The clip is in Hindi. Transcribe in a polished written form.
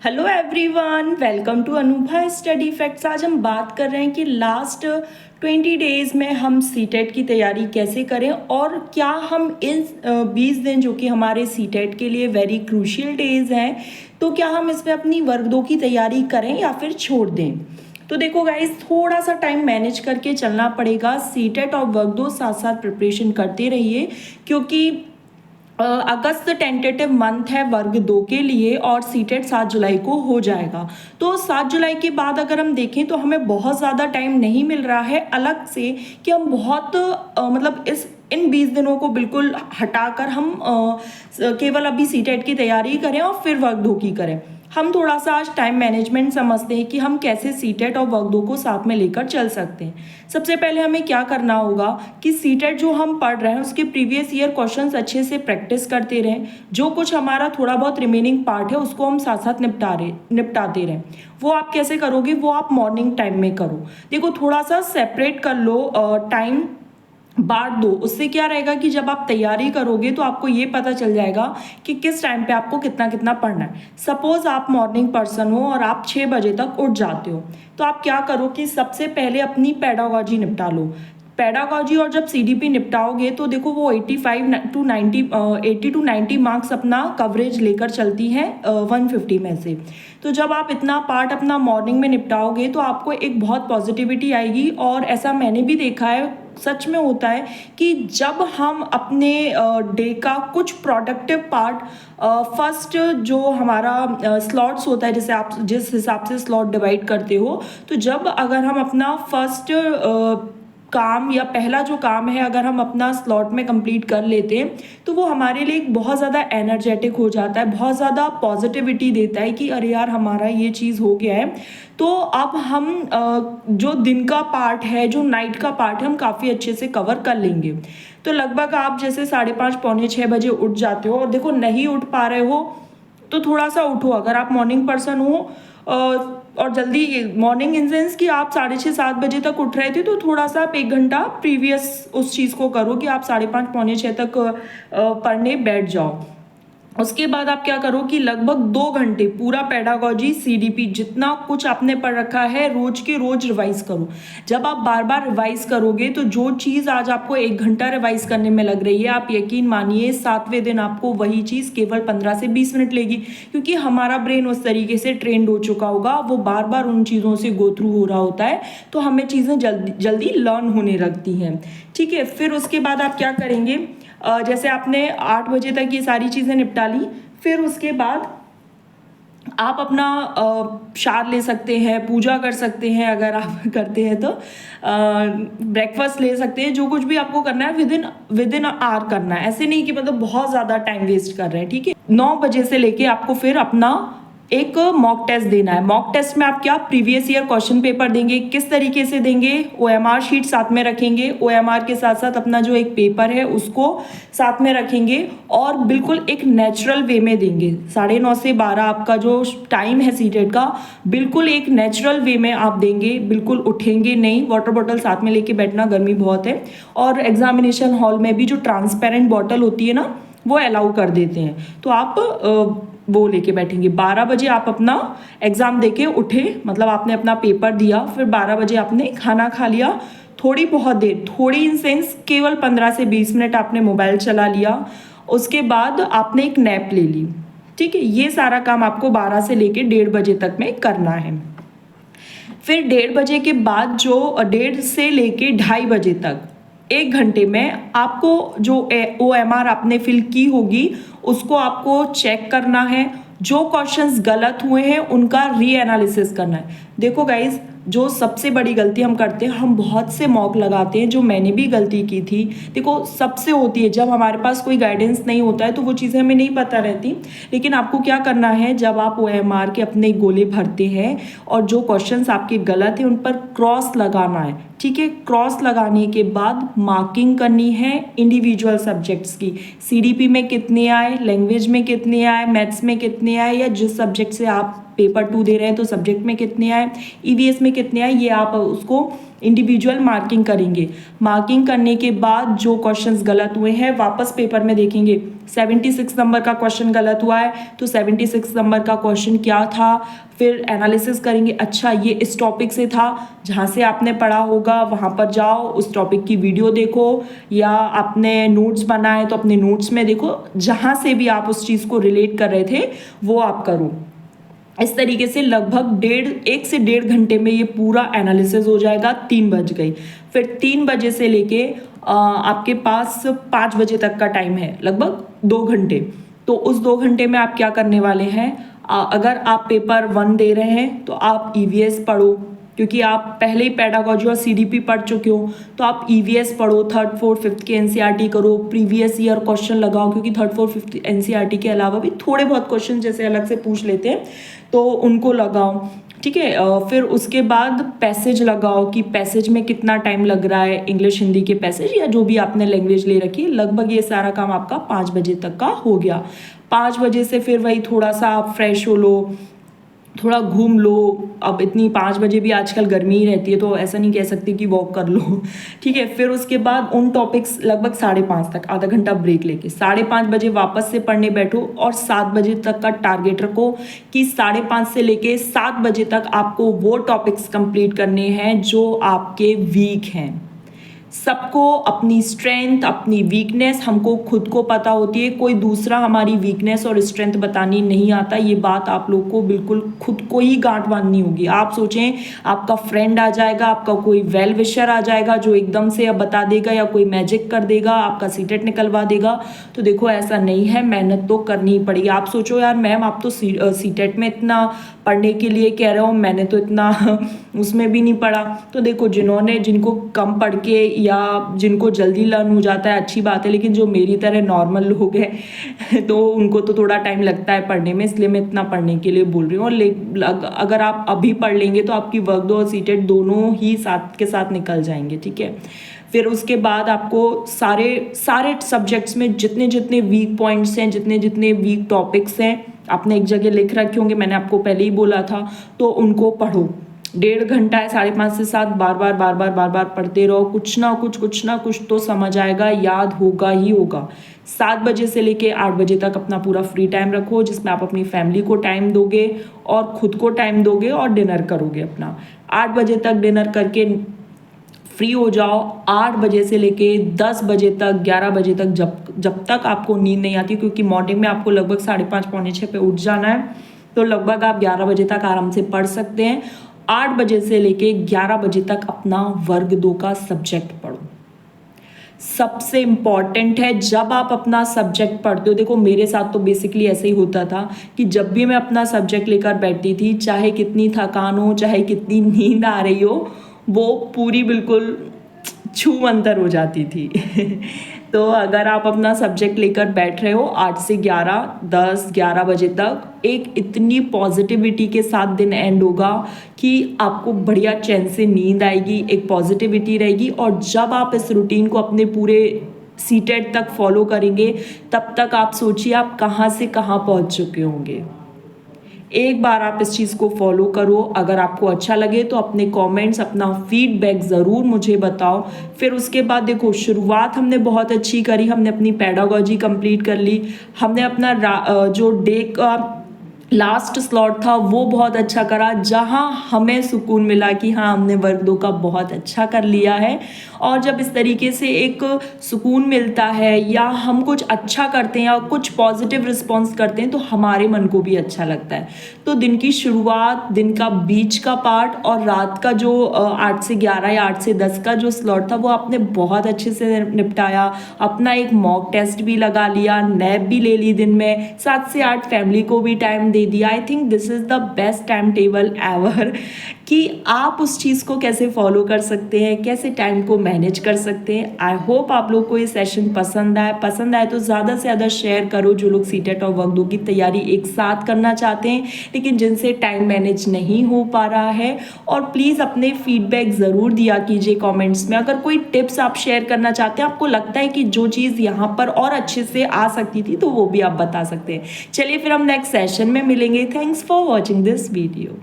Hello everyone, welcome to Anubha study facts. आज हम बात कर रहे हैं कि लास्ट 20 डेज़ में हम सीटेट की तैयारी कैसे करें और क्या हम इन 20 दिन जो कि हमारे सीटेट के लिए वेरी क्रूशियल डेज़ हैं, तो क्या हम इसमें अपनी वर्ग 2 की तैयारी करें या फिर छोड़ दें। तो देखो गाइस, थोड़ा सा टाइम मैनेज करके चलना पड़ेगा। सीटेट और वर्ग 2 साथ साथ प्रिपरेशन करते रहिए, क्योंकि अगस्त टेंटेटिव मंथ है वर्ग 2 के लिए और सीटेट 7 जुलाई को हो जाएगा। तो 7 जुलाई के बाद अगर हम देखें तो हमें बहुत ज़्यादा टाइम नहीं मिल रहा है अलग से कि हम बहुत मतलब इन 20 दिनों को बिल्कुल हटाकर हम केवल अभी सीटेट की तैयारी करें और फिर वर्ग 2 की करें। हम थोड़ा सा आज टाइम मैनेजमेंट समझते हैं कि हम कैसे सीटेट और वर्ग 2 को साथ में लेकर चल सकते हैं। सबसे पहले हमें क्या करना होगा कि सीटेट जो हम पढ़ रहे हैं उसके प्रीवियस ईयर क्वेश्चंस अच्छे से प्रैक्टिस करते रहें। जो कुछ हमारा थोड़ा बहुत रिमेनिंग पार्ट है उसको हम साथ साथ निपटाते रहें। वो आप कैसे करोगे, वो आप मॉर्निंग टाइम में करो। देखो, थोड़ा सा सेपरेट कर लो, टाइम बांट दो। उससे क्या रहेगा कि जब आप तैयारी करोगे तो आपको ये पता चल जाएगा कि किस टाइम पे आपको कितना कितना पढ़ना है। सपोज आप मॉर्निंग पर्सन हो और आप 6 बजे तक उठ जाते हो, तो आप क्या करो कि सबसे पहले अपनी पेडागोजी निपटा लो। पेडागोजी और जब सीडीपी निपटाओगे तो देखो वो 80 टू 90 मार्क्स अपना कवरेज लेकर चलती हैं 150 में से। तो जब आप इतना पार्ट अपना मॉर्निंग में निपटाओगे तो आपको एक बहुत पॉजिटिविटी आएगी। और ऐसा मैंने भी देखा है, सच में होता है कि जब हम अपने डे का कुछ प्रोडक्टिव पार्ट फर्स्ट जो हमारा स्लॉट्स होता है, जैसे आप जिस हिसाब से स्लॉट डिवाइड करते हो, तो जब अगर हम अपना फर्स्ट काम या पहला जो काम है अगर हम अपना स्लॉट में कंप्लीट कर लेते हैं तो वो हमारे लिए एक बहुत ज़्यादा एनर्जेटिक हो जाता है, बहुत ज़्यादा पॉजिटिविटी देता है कि अरे यार हमारा ये चीज़ हो गया है। तो अब हम जो दिन का पार्ट है, जो नाइट का पार्ट है, हम काफ़ी अच्छे से कवर कर लेंगे। तो लगभग आप जैसे 5:30 पौने 6 बजे उठ जाते हो और देखो नहीं उठ पा रहे हो तो थोड़ा सा उठो। अगर आप मॉर्निंग पर्सन हो और जल्दी मॉर्निंग इन सेंस कि आप 6:30 7 बजे तक उठ रहे थे, तो थोड़ा सा आप 1 घंटा प्रीवियस उस चीज़ को करो कि आप 5:30 पौने 6 तक पढ़ने बैठ जाओ। उसके बाद आप क्या करो कि लगभग 2 घंटे पूरा पेडागोजी सीडीपी जितना कुछ आपने पढ़ रखा है रोज के रोज रिवाइज करो। जब आप बार बार रिवाइज करोगे तो जो चीज़ आज आपको 1 घंटा रिवाइज करने में लग रही है, आप यकीन मानिए 7वें दिन आपको वही चीज़ केवल 15 से 20 मिनट लेगी, क्योंकि हमारा ब्रेन उस तरीके से ट्रेंड हो चुका होगा, वो बार बार उन चीज़ों से गो थ्रू हो रहा होता है, तो हमें चीज़ें जल्दी जल्दी लर्न होने लगती हैं। ठीक है, फिर उसके बाद आप क्या करेंगे, जैसे आपने 8 बजे तक ये सारी चीज़ें निपटा ली, फिर उसके बाद आप अपना शार ले सकते हैं, पूजा कर सकते हैं अगर आप करते हैं तो, ब्रेकफास्ट ले सकते हैं। जो कुछ भी आपको करना है विद इन आवर करना है, ऐसे नहीं कि मतलब बहुत ज़्यादा टाइम वेस्ट कर रहे हैं। ठीक है, 9 बजे से लेके आपको फिर अपना एक मॉक टेस्ट देना है। मॉक टेस्ट में आप क्या प्रीवियस ईयर क्वेश्चन पेपर देंगे, किस तरीके से देंगे, ओएमआर शीट साथ में रखेंगे, ओएमआर के साथ साथ अपना जो एक पेपर है उसको साथ में रखेंगे और बिल्कुल एक नेचुरल वे में देंगे। 9:30 से 12 आपका जो टाइम है सीटेट का, बिल्कुल एक नेचुरल वे में आप देंगे, बिल्कुल उठेंगे नहीं। वाटर बॉटल साथ में लेके बैठना, गर्मी बहुत है, और एग्जामिनेशन हॉल में भी जो ट्रांसपेरेंट बॉटल होती है ना, वो अलाउ कर देते हैं, तो आप वो लेके बैठेंगे। 12 बजे आप अपना एग्ज़ाम देके उठे, मतलब आपने अपना पेपर दिया, फिर 12 बजे आपने खाना खा लिया, थोड़ी बहुत देर, थोड़ी इन सेंस केवल 15 से 20 मिनट आपने मोबाइल चला लिया, उसके बाद आपने एक नैप ले ली। ठीक है, ये सारा काम आपको 12 से लेके 1:30 बजे तक में करना है। फिर 1:30 बजे के बाद जो 1:30 से लेके 2:30 बजे तक 1 घंटे में आपको जो OMR आपने फिल की होगी उसको आपको चेक करना है। जो क्वेश्चंस गलत हुए हैं उनका रीएनालिसिस करना है। देखो गाइज, जो सबसे बड़ी गलती हम करते हैं, हम बहुत से मॉक लगाते हैं, जो मैंने भी गलती की थी। देखो, सबसे होती है, जब हमारे पास कोई गाइडेंस नहीं होता है तो वो चीज़ें हमें नहीं पता रहती। लेकिन आपको क्या करना है, जब आप OMR के अपने गोले भरते हैं और जो क्वेश्चंस आपके गलत हैं उन पर क्रॉस लगाना है। ठीक है, क्रॉस लगाने के बाद मार्किंग करनी है इंडिविजुअल सब्जेक्ट्स की। सीडीपी में कितने आए, लैंग्वेज में कितने आए, मैथ्स में कितने आए, या जिस सब्जेक्ट से आप पेपर 2 दे रहे हैं तो सब्जेक्ट में कितने आए, ईवीएस में कितने आए, ये आप उसको इंडिविजुअल मार्किंग करेंगे। मार्किंग करने के बाद जो क्वेश्चंस गलत हुए हैं वापस पेपर में देखेंगे। 76 नंबर का क्वेश्चन गलत हुआ है तो 76 नंबर का क्वेश्चन क्या था, फिर एनालिसिस करेंगे। अच्छा ये इस टॉपिक से था, जहाँ से आपने पढ़ा होगा वहाँ पर जाओ, उस टॉपिक की वीडियो देखो, या आपने नोट्स बनाए तो अपने नोट्स में देखो, जहाँ से भी आप उस चीज़ को रिलेट कर रहे थे वो आप करो। इस तरीके से लगभग 1 से 1.5 घंटे में ये पूरा एनालिसिस हो जाएगा। 3 बज गई, फिर 3 बजे से लेके आपके पास 5 बजे तक का टाइम है, लगभग 2 घंटे। तो उस 2 घंटे में आप क्या करने वाले हैं, अगर आप पेपर 1 दे रहे हैं तो आप ईवीएस पढ़ो, क्योंकि आप पहले ही पेडागोजी और सीडीपी पढ़ चुके हो, तो आप ईवीएस पढ़ो, 3rd 4th 5th के एनसीईआरटी करो, प्रीवियस ईयर क्वेश्चन लगाओ, क्योंकि 3rd 4th 5th एनसीईआरटी के अलावा भी थोड़े बहुत क्वेश्चन जैसे अलग से पूछ लेते हैं तो उनको लगाओ, ठीक है। फिर उसके बाद पैसेज लगाओ कि पैसेज में कितना टाइम लग रहा है, इंग्लिश हिंदी के पैसेज या जो भी आपने लैंग्वेज ले रखी है। लगभग ये सारा काम आपका 5 बजे तक का हो गया। 5 बजे से फिर वही थोड़ा सा आप फ्रेश हो लो, थोड़ा घूम लो। अब इतनी 5 बजे भी आजकल गर्मी ही रहती है तो ऐसा नहीं कह सकती कि वॉक कर लो, ठीक है। फिर उसके बाद उन टॉपिक्स लगभग 5:30 तक, आधा घंटा ब्रेक लेके 5:30 बजे वापस से पढ़ने बैठो और 7 बजे तक का टारगेट रखो कि 5:30 से लेके 7 बजे तक आपको वो टॉपिक्स कंप्लीट करने हैं जो आपके वीक हैं। सबको अपनी स्ट्रेंथ अपनी वीकनेस हमको खुद को पता होती है, कोई दूसरा हमारी वीकनेस और स्ट्रेंथ बतानी नहीं आता। ये बात आप लोग को बिल्कुल खुद को ही गांठ बांधनी होगी। आप सोचें आपका फ्रेंड आ जाएगा, आपका कोई वेल विशर आ जाएगा जो एकदम से अब बता देगा या कोई मैजिक कर देगा, आपका सीटेट निकलवा देगा, तो देखो ऐसा नहीं है, मेहनत तो करनी ही पड़ेगी। आप सोचो यार मैम आप तो सीटेट में इतना पढ़ने के लिए कह रहे हो, मैंने तो इतना उसमें भी नहीं पढ़ा। तो देखो जिनको कम पढ़ के या जिनको जल्दी लर्न हो जाता है अच्छी बात है, लेकिन जो मेरी तरह नॉर्मल लोग हैं तो उनको तो थोड़ा टाइम लगता है पढ़ने में, इसलिए मैं इतना पढ़ने के लिए बोल रही हूँ। और अगर आप अभी पढ़ लेंगे तो आपकी वर्क 2 और सीटेट दोनों ही साथ के साथ निकल जाएंगे, ठीक है। फिर उसके बाद आपको सारे सब्जेक्ट्स में जितने जितने वीक पॉइंट्स हैं, जितने जितने वीक टॉपिक्स हैं, आपने एक जगह लिख रखे होंगे, मैंने आपको पहले ही बोला था, तो उनको पढ़ो। 1.5 घंटा है, 5:30 से 7 बार बार पढ़ते रहो, कुछ ना कुछ तो समझ आएगा, याद होगा ही होगा। 7 बजे से लेके 8 बजे तक अपना पूरा फ्री टाइम रखो जिसमें आप अपनी फैमिली को टाइम दोगे और खुद को टाइम दोगे और डिनर करोगे अपना। 8 बजे तक डिनर करके फ्री हो जाओ। 8 बजे से लेके 10 बजे तक 11 बजे तक जब तक आपको नींद नहीं आती, क्योंकि मॉर्निंग में आपको लगभग 5:30 पौने 6 पे उठ जाना है, तो लगभग आप 11 बजे तक आराम से पढ़ सकते हैं। 8 बजे से लेके 11 बजे तक अपना वर्ग 2 का सब्जेक्ट पढ़ो। सबसे इम्पॉर्टेंट है जब आप अपना सब्जेक्ट पढ़ते हो, देखो मेरे साथ तो बेसिकली ऐसे ही होता था कि जब भी मैं अपना सब्जेक्ट लेकर बैठती थी, चाहे कितनी थकान हो, चाहे कितनी नींद आ रही हो, वो पूरी बिल्कुल छूमंतर हो जाती थी तो अगर आप अपना सब्जेक्ट लेकर बैठ रहे हो 8 से 11, 10, 11 बजे तक, एक इतनी पॉजिटिविटी के साथ दिन एंड होगा कि आपको बढ़िया चैन से नींद आएगी, एक पॉजिटिविटी रहेगी। और जब आप इस रूटीन को अपने पूरे सीटेट तक फॉलो करेंगे, तब तक आप सोचिए आप कहाँ से कहाँ पहुँच चुके होंगे। एक बार आप इस चीज़ को फॉलो करो, अगर आपको अच्छा लगे तो अपने कमेंट्स अपना फीडबैक ज़रूर मुझे बताओ। फिर उसके बाद देखो शुरुआत हमने बहुत अच्छी करी, हमने अपनी पेडागोजी कंप्लीट कर ली, हमने अपना जो डे का लास्ट स्लॉट था वो बहुत अच्छा करा, जहां हमें सुकून मिला कि हाँ हमने वर्ग 2 का बहुत अच्छा कर लिया है। और जब इस तरीके से एक सुकून मिलता है या हम कुछ अच्छा करते हैं या कुछ पॉजिटिव रिस्पॉन्स करते हैं तो हमारे मन को भी अच्छा लगता है। तो दिन की शुरुआत, दिन का बीच का पार्ट और रात का जो 8 से 11 या 8 से 10 का जो स्लॉट था वो आपने बहुत अच्छे से निपटाया। अपना एक मॉक टेस्ट भी लगा लिया, नैप भी ले ली दिन में, 7 से 8 फैमिली को भी टाइम दे दिया। I think this is the best time table ever कि आप उस चीज़ को कैसे फॉलो कर सकते हैं, कैसे टाइम को मैनेज कर सकते हैं। आई होप आप लोग को ये सेशन पसंद आए तो ज़्यादा से ज़्यादा शेयर करो जो लोग सीटेट और वक्त 2 की तैयारी एक साथ करना चाहते हैं लेकिन जिनसे टाइम मैनेज नहीं हो पा रहा है। और प्लीज़ अपने फीडबैक ज़रूर दिया कीजिए कमेंट्स में। अगर कोई टिप्स आप शेयर करना चाहते हैं, आपको लगता है कि जो चीज़ यहाँ पर और अच्छे से आ सकती थी, तो वो भी आप बता सकते हैं। चलिए फिर हम नेक्स्ट सेशन में मिलेंगे। Thanks for watching this video.